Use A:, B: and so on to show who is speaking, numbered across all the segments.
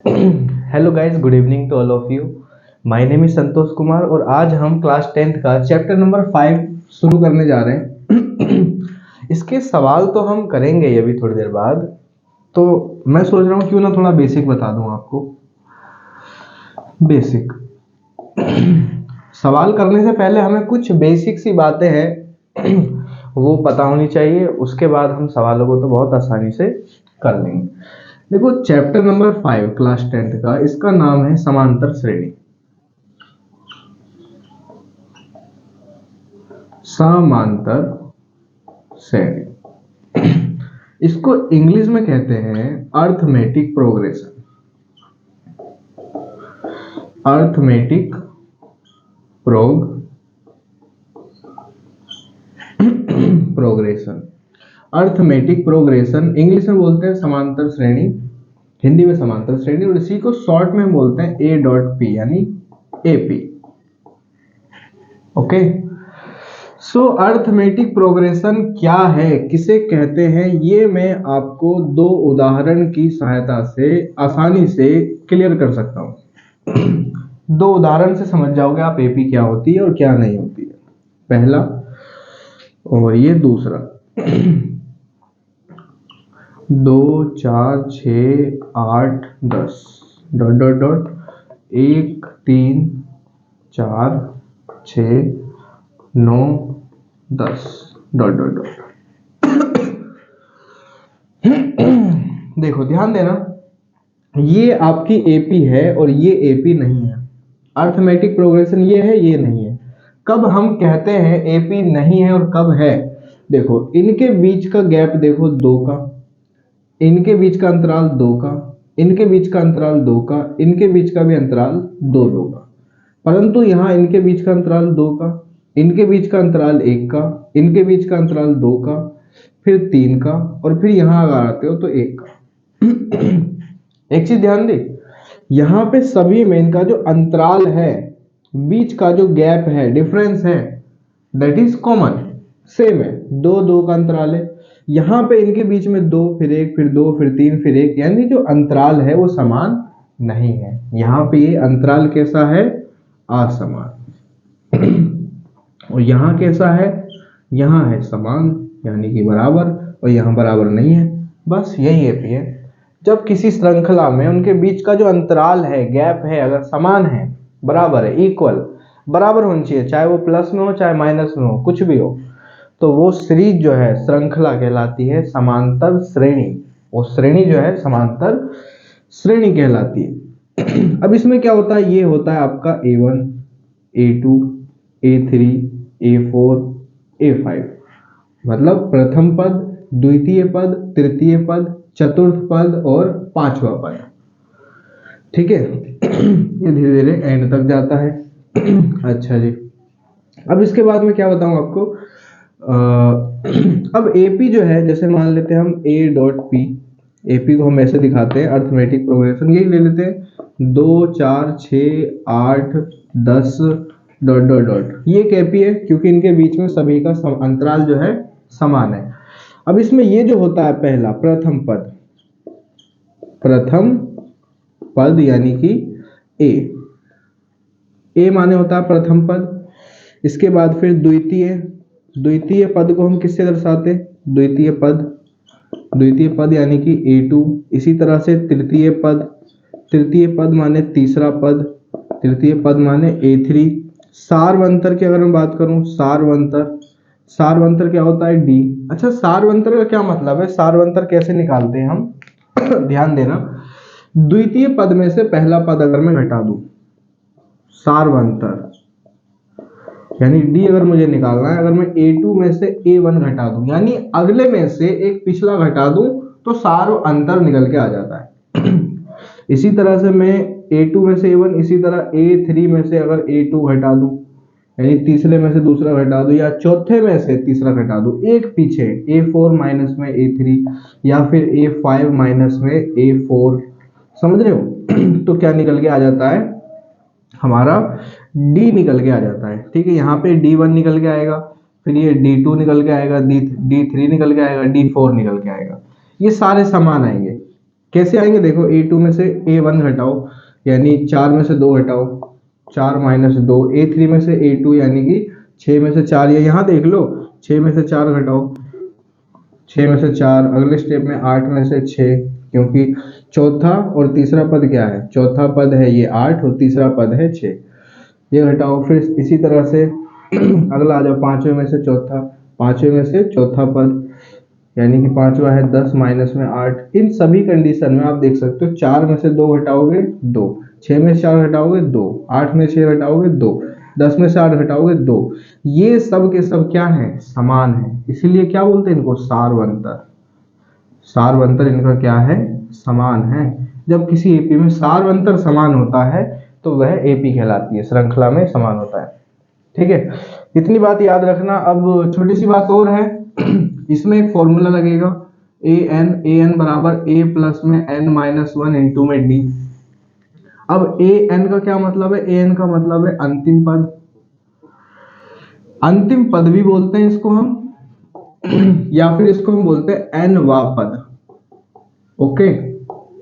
A: Hello guys, good evening to all of you. My name is Santosh Kumar और आज हम class 10th का chapter number 5 शुरू करने जा रहे हैं। इसके सवाल तो हम करेंगे अभी थोड़ी देर बाद। तो मैं सोच रहा हूँ क्यों ना थोड़ा बेसिक बता दूं आपको। बेसिक सवाल करने से पहले हमें कुछ बेसिक सी बातें हैं वो पता होनी चाहिए। उसके बाद हम सवालों को तो बहुत आसानी से कर लेंगे। देखो, चैप्टर नंबर 5 क्लास 10th का, इसका नाम है समांतर श्रेणी। समांतर श्रेणी इसको इंग्लिश में कहते हैं arithmetic progression. Arithmetic progression arithmetic progression English में बोलते हैं समांतर श्रेणी, हिंदी में समांतर श्रेणी, और इसी को शॉर्ट में बोलते हैं ए डॉट पी यानी एपी। ओके, सो अर्थमेटिक प्रोग्रेशन क्या है, किसे कहते हैं, ये मैं आपको दो उदाहरण की सहायता से आसानी से क्लियर कर सकता हूं। दो उदाहरण से समझ जाओगे आप एपी क्या होती है और क्या नहीं होती है। पहला और ये दूसरा। 2 4 6 8 10 dot dot dot 1 3 4 6 9 10 dot dot dot. देखो, ध्यान देना, ये आपकी एपी है और ये एपी नहीं है। अर्थमेटिक प्रोग्रेशन ये है, ये नहीं है। कब हम कहते हैं एपी नहीं है और कब है? देखो, इनके बीच का गैप देखो 2 का, इनके बीच का अंतराल 2 का, इनके बीच का अंतराल 2 का, इनके बीच का भी अंतराल 2 का। परंतु यहाँ इनके बीच का अंतराल 2 का, इनके बीच का अंतराल 1 का, इनके बीच का अंतराल 2 का, फिर 3 का, और फिर यहाँ अगर आते हो तो 1 का। एक चीज ध्यान दे, यहाँ पे सभी में इनका जो अंतराल है, बीच का जो गैप है, डिफरेंस है, दैट इज कॉमन, सेम है। 2 2 का अंतराल है। यहाँ पे इनके बीच में 2 फिर 1 फिर 2 फिर 3 फिर 1, यानी जो अंतराल है वो समान नहीं है। यहाँ पे ये अंतराल कैसा है? असमान। और यहाँ कैसा है? यहाँ है समान यानी कि बराबर, और यहाँ बराबर नहीं है। बस यही एपी है। जब किसी श्रृंखला में उनके बीच का जो अंतराल है, गैप है, अगर समान है, बराबर है, इक्वल, बराबर होनी चाहिए, चाहे वो प्लस में हो चाहे माइनस में हो, कुछ भी हो, तो वो सीरीज जो है, श्रृंखला कहलाती है समांतर श्रेणी। वो श्रेणी जो है समांतर श्रेणी कहलाती है। अब इसमें क्या होता है? ये होता है आपका A1 A2 A3 A4 A5, मतलब प्रथम पद, द्वितीय पद, तृतीय पद, चतुर्थ पद और पांचवा पद। ठीक है, ये धीरे धीरे एंड तक जाता है। अच्छा जी, अब इसके बाद में क्या बताऊं आपको। अब एपी जो है, जैसे मान लेते हैं हम ए डॉट पी, एपी को हम ऐसे दिखाते हैं अर्थमेटिक प्रोग्रेशन, यही ले लेते हैं 2 4 6 8 10 डॉट डॉट डॉट। ये एक एपी है क्योंकि इनके बीच में सभी का अंतराल जो है समान है। अब इसमें ये जो होता है पहला प्रथम पद, प्रथम पद यानी कि ए माने होता है प्रथम पद। इसके बाद फिर द्वितीय, द्वितीय पद को हम किससे दर्शाते हैं? द्वितीय पद, द्वितीय पद यानी कि A2। इसी तरह से तृतीय पद, तृतीय पद माने तीसरा पद, तृतीय पद माने A3। सार्वंतर की अगर मैं बात करूं, सार्वंतर, सार्वंतर क्या होता है? D। अच्छा, सार्वंतर का क्या मतलब है? सार्वंतर कैसे निकालते हैं हम? ध्यान देना, द्वितीय पद में से पहला पद अगर मैं घटा दूं, सार्वंतर यानी D अगर मुझे निकालना है, अगर मैं A2 में से A1 घटा दूं, यानी अगले में से एक पिछला घटा दूं, तो सार्व अंतर निकल के आ जाता है। इसी तरह से मैं A2 में से A1, इसी तरह A3 में से अगर A2 घटा दूं, यानी तीसरे में से दूसरा घटा दूं, या चौथे में से तीसरा घटा दूं, एक पीछे A4 माइनस में A3, या फिर A5 माइनस में A4, समझ रहे हो? तो क्या निकल के आ जाता है? हमारा D निकल के आ जाता है। ठीक है, यहाँ पे D1 निकल के आएगा, फिर ये D2 निकल के आएगा, D3 निकल के आएगा, D4 निकल के आएगा। ये सारे समान आएंगे। कैसे आएंगे देखो, A2 में से A1 घटाओ यानी 4 में से 2 घटाओ, 4 माइनस 2, A3 में से A2 यानी कि 6 में से 4, या यहाँ देख लो 6 में से 4 घटाओ, 6 में से 4, अगले स्टेप में 8 में से 6, क्योंकि चौथा और तीसरा पद क्या है, चौथा पद है ये 8 और तीसरा पद है 6, ये घटाओ। फिर इसी तरह से अगला आ जाओ, पांचवें में से चौथा, पांचवें में से चौथा पद यानी कि पांचवा है 10 माइनस में 8। इन सभी कंडीशन में आप देख सकते हो 4 में से 2 घटाओगे 2, 6 में से 4 घटाओगे 2, 8 में से 6 घटाओगे 2, 10 में से 8 घटाओगे 2, ये सब के सब क्या है, समान है, इसीलिए क्या बोलते हैं इनको, सारवंतर। सारवंतर इनका क्या है, समान है। जब किसी एपी में सारवंतर समान होता है तो वह एपी कहलाती है, श्रृंखला में समान होता है। ठीक है, इतनी बात याद रखना। अब छोटी सी बात और है, इसमें एक फॉर्मूला लगेगा, ए एन बराबर ए प्लस में एन माइनस वन इंटू में डी। अब ए एन का क्या मतलब है, ए एन का मतलब है अंतिम पद, अंतिम पद भी बोलते हैं इसको हम, या फिर इसको हम बोलते हैं एनवा पद। ओके,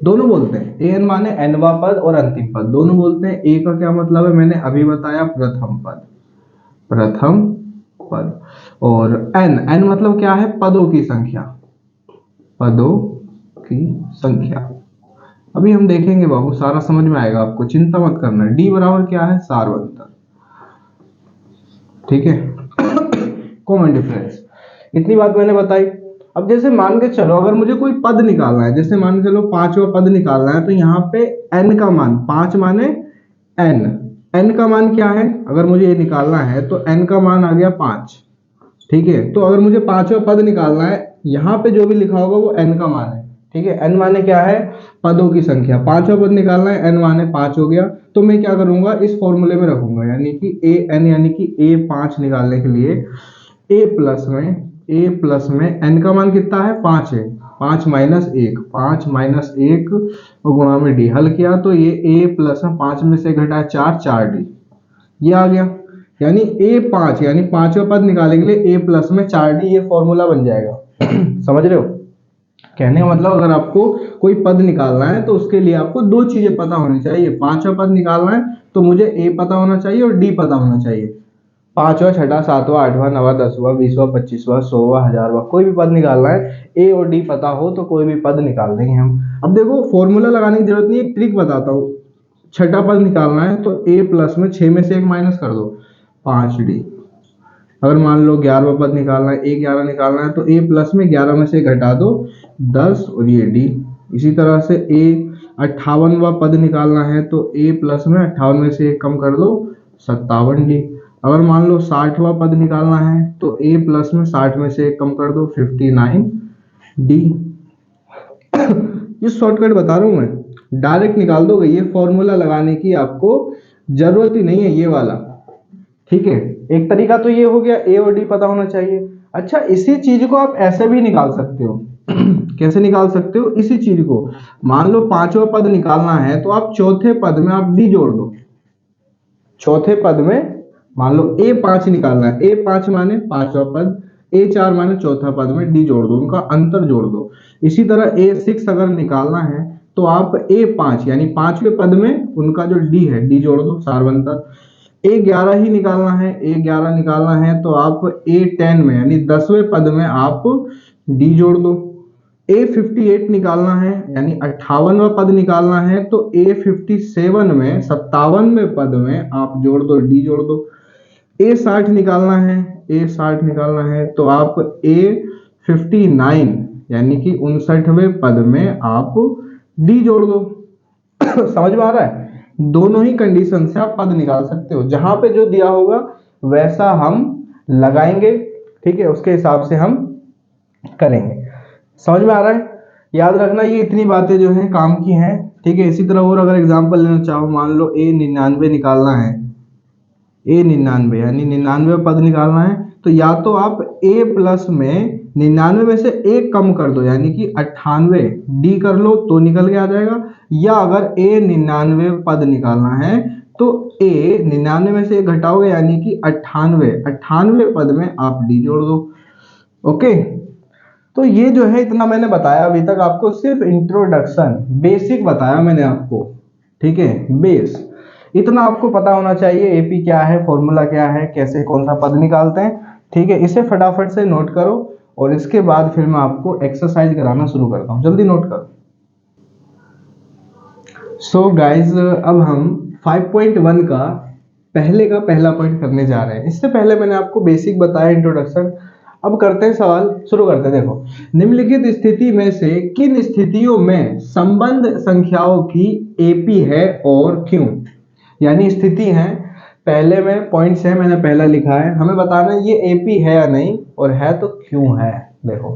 A: दोनों बोलते हैं, ए एन माने एनवा पद और अंतिम पद दोनों बोलते हैं। ए का क्या मतलब है, मैंने अभी बताया, प्रथम पद, प्रथम पद। और एन, एन मतलब क्या है, पदों की संख्या, पदों की संख्या। अभी हम देखेंगे बाबू, सारा समझ में आएगा आपको, चिंता मत करना। डी बराबर क्या है, सारवंतर। ठीक है, कॉमन डिफरेंस। इतनी बात मैंने बताई। अब जैसे मान के चलो अगर मुझे कोई पद निकालना है, जैसे मान के चलो पांचवा पद निकालना है, तो यहाँ पे एन का मान, 5 माने एन, एन का मान क्या है, अगर मुझे ये निकालना है तो एन का मान आ गया 5। ठीक है, तो अगर मुझे पांचवा पद निकालना है, यहाँ पे जो भी लिखा होगा वो एन का मान है। ठीक है, एन माने क्या है, पदों की संख्या। पांचवा पद निकालना है, एन माने 5 हो गया, तो मैं क्या करूंगा, इस फॉर्मूले में रखूंगा, यानी कि ए एन यानी कि A5 निकालने के लिए ए प्लस में एन का मान कितना है, 5 है, 5 माइनस 1, 5 माइनस 1 और गुणा में डी, हल किया तो ये ए प्लस में 5 में से घटा 4, 4D, ये आ गया। यानी A5 यानी पांचवा पद निकालने के लिए A प्लस में 4D, ये फॉर्मूला बन जाएगा। समझ रहे हो, कहने का मतलब अगर आपको कोई पद निकालना है तो उसके लिए आपको दो चीजें पता होनी चाहिए। पांचवा पद निकालना है तो मुझे A पता होना चाहिए और D पता होना चाहिए। पांचवा, छठा, सातवां, आठवां, नवा, 10वां, 20वां, 25वां, 100वां, 1000वां, कोई भी पद निकालना है, ए और डी पता हो तो कोई भी पद निकाल देंगे हम। अब देखो फॉर्मूला लगाने की जरूरत नहीं है, एक ट्रिक बताता हूँ। छठा पद निकालना है तो ए प्लस में 6 में से 1 माइनस कर दो, 5D। अगर मान लो 11वां पद निकालना है, A11 निकालना है, तो ए प्लस में 11 में से घटा दो 10 और ये D। इसी तरह से A58वां पद निकालना है तो ए प्लस में 58 में से 1 कम कर दो 57D। अगर मान लो 60वां पद निकालना है तो ए प्लस में 60 में से 1 कम कर दो 59D। ये शॉर्टकट बता रहा हूं मैं, डायरेक्ट निकाल दोगे, ये फॉर्मूला लगाने की आपको जरूरत ही नहीं है ये वाला। ठीक है, एक तरीका तो ये हो गया, ए और डी पता होना चाहिए। अच्छा, इसी चीज को आप ऐसे भी निकाल सकते हो। कैसे निकाल सकते हो इसी चीज को, मान लो पांचवा पद निकालना है तो आप चौथे पद में आप डी जोड़ दो। चौथे पद में मान लो A5 निकालना है, A5 माने पांचवा पद, A4 माने चौथा पद में डी जोड़ दो, उनका अंतर जोड़ दो। इसी तरह A6 अगर निकालना है तो आप A5 यानी पांचवें पद में उनका जो डी है डी जोड़ दो, सारवंतर। A11 ही निकालना है, A11 निकालना है तो आप A10 में यानी 10वें पद में आप डी जोड़ दो। A58 निकालना है यानी 58वां पद निकालना है तो A57 में 57वें पद में आप जोड़ दो, डी जोड़ दो। A60 निकालना है, A60 निकालना है तो आप A59 यानी कि 59वें पद में आप डी जोड़ दो। समझ में आ रहा है, दोनों ही कंडीशन से आप पद निकाल सकते हो, जहां पे जो दिया होगा वैसा हम लगाएंगे। ठीक है, उसके हिसाब से हम करेंगे। समझ में आ रहा है, याद रखना ये इतनी बातें जो हैं काम की हैं। ठीक है, इसी तरह और अगर एग्जांपल लेना चाहो, मान लो A99 निकालना है, A99 यानी 99 पद निकालना है तो या तो आप A प्लस में 99 में से 1 कम कर दो यानी कि 98 डी कर लो तो निकल के आ जाएगा, या अगर A99 पद निकालना है तो A99 में से 1 घटाओगे यानी कि 98 पद में आप डी जोड़ दो। ओके, तो ये जो है इतना मैंने बताया अभी तक आपको, सिर्फ इंट्रोडक्शन बेसिक बताया मैंने आपको, ठीक है, बेस इतना आपको पता होना चाहिए। एपी क्या है, फॉर्मूला क्या है, कैसे कौन सा पद निकालते हैं, ठीक है, इसे फटाफट से नोट करो और इसके बाद फिर मैं आपको एक्सरसाइज कराना शुरू करता हूँ, जल्दी नोट करो। सो गाइज अब हम 5.1 का पहला पॉइंट करने जा रहे हैं। इससे पहले मैंने आपको बेसिक बताया, इंट्रोडक्शन। अब करते हैं सवाल, शुरू करते हैं। देखो, निम्नलिखित स्थिति में से किन स्थितियों में संबंध संख्याओं की एपी है और क्यों? यानी स्थिति है, पहले में पॉइंट्स है, मैंने पहला लिखा है, हमें बताना है ये एपी है या नहीं, और है तो क्यों है। देखो,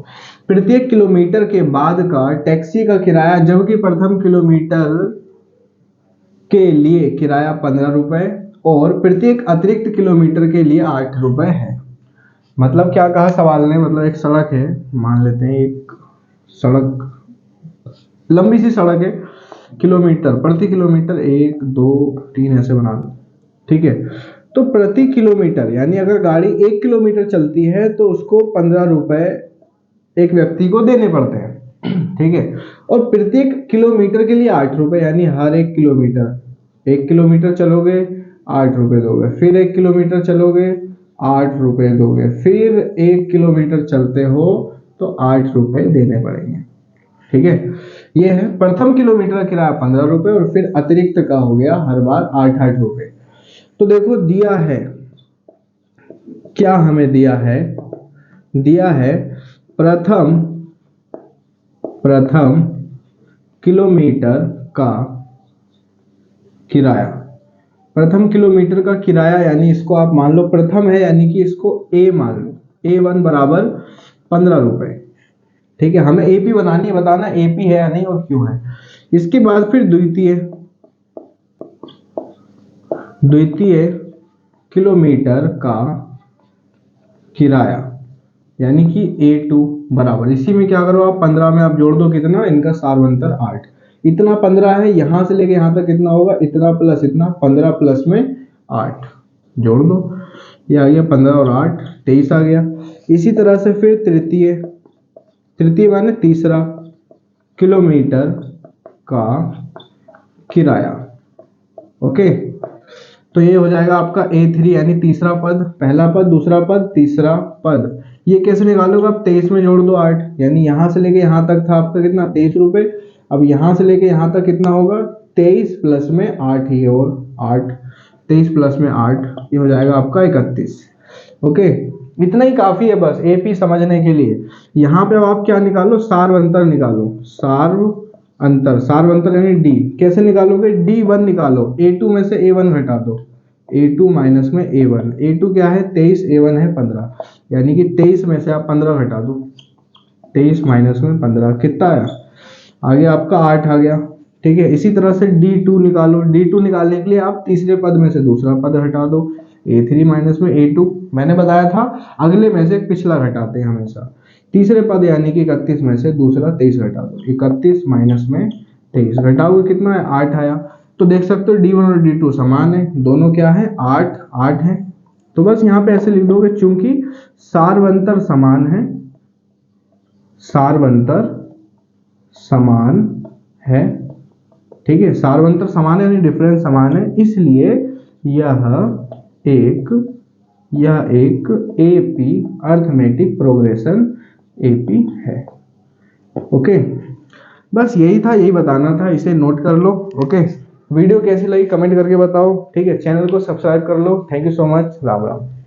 A: प्रत्येक किलोमीटर के बाद का टैक्सी का किराया, जबकि प्रथम किलोमीटर के लिए किराया 15 रुपए और प्रत्येक अतिरिक्त किलोमीटर के लिए 8 रुपए है। मतलब क्या कहा सवाल ने, मतलब एक सड़क है, मान लेते हैं एक सड़क, लंबी सी सड़क है, किलोमीटर प्रति किलोमीटर 1 2 3 ऐसे बना दो, ठीक है। तो प्रति किलोमीटर यानी अगर गाड़ी 1 किलोमीटर चलती है तो उसको 15 रुपए एक व्यक्ति को देने पड़ते हैं, ठीक है। और प्रत्येक किलोमीटर के लिए 8 रुपए, यानी हर 1 किलोमीटर चलोगे 8 रुपए दोगे, फिर 1 किलोमीटर चलोगे 8 रुपए दोगे, फिर 1 किलोमीटर चलते हो तो 8 रुपए देने पड़ेंगे, ठीक है। ये है प्रथम किलोमीटर का किराया 15 रुपए और फिर अतिरिक्त का हो गया हर बार 8 रुपए। तो देखो दिया है क्या, हमें दिया है प्रथम किलोमीटर का किराया, प्रथम किलोमीटर का किराया, यानी इसको आप मान लो प्रथम है, यानी कि इसको ए मान लो, A1 बराबर 15 रुपए, ठीक है। हमें एपी बनानी है, बताना एपी है या नहीं और क्यों है। इसके बाद फिर द्वितीय किलोमीटर का किराया, यानी कि A2 बराबर, इसी में क्या करो आप 15 में आप जोड़ दो कितना, इनका सार्वंतर 8, इतना 15 है, यहां से लेके यहां तक कितना होगा, इतना प्लस इतना, 15 प्लस में 8 जोड़ दो, ये आ गया 15 और 8 23 आ गया। इसी तरह से फिर तृतीय माने तीसरा किलोमीटर का किराया, ओके। तो ये हो जाएगा आपका A3 यानी तीसरा पद, पहला पद, दूसरा पद, तीसरा पद। ये कैसे निकालोगे आप, 23 में जोड़ दो 8, यानी यहां से लेके यहां तक था आपका कितना 23 रुपए, अब यहां से लेके यहां तक कितना होगा 23 प्लस में 8 ही और 8, 23 प्लस में 8, ये हो जाएगा आपका 31, ओके। इतना ही काफी है बस एपी समझने के लिए। यहाँ पे अब आप क्या निकालो, सार्वंतर निकालो, सार्वंतर यानी डी, कैसे निकालोगे, D1 निकालो, A2 में से A1 घटा दो, A2 माइनस में A1, A2 क्या है 23, A1 है 15, यानी कि 23 में से आप 15 घटा दो, 23 माइनस में 15 कितना आया, आगे आपका 8 आ गया, ठीक है। इसी तरह से D2 निकालो, D2 निकालने के लिए आप तीसरे पद में से दूसरा पद हटा दो, A3 माइनस में A2, मैंने बताया था अगले में से पिछला घटाते हैं हमेशा, तीसरे पद यानी कि 31 में से दूसरा 23 घटा दो, 31 माइनस में 23 घटाओगे कितना है 8 आया। तो देख सकते हो D1 और D2 समान है, दोनों क्या है 8 है। तो बस यहाँ पे ऐसे लिख दोगे, चूंकि सार्वंतर समान है, सार्वंतर समान है, ठीक है, सार्वंतर समान है यानी डिफरेंस समान है, इसलिए यह एक एपी अर्थमेटिक प्रोग्रेशन एपी है, ओके। बस यही था, यही बताना था, इसे नोट कर लो, ओके। वीडियो कैसी लगी कमेंट करके बताओ, ठीक है। चैनल को सब्सक्राइब कर लो। Thank you so much, Ram Ram.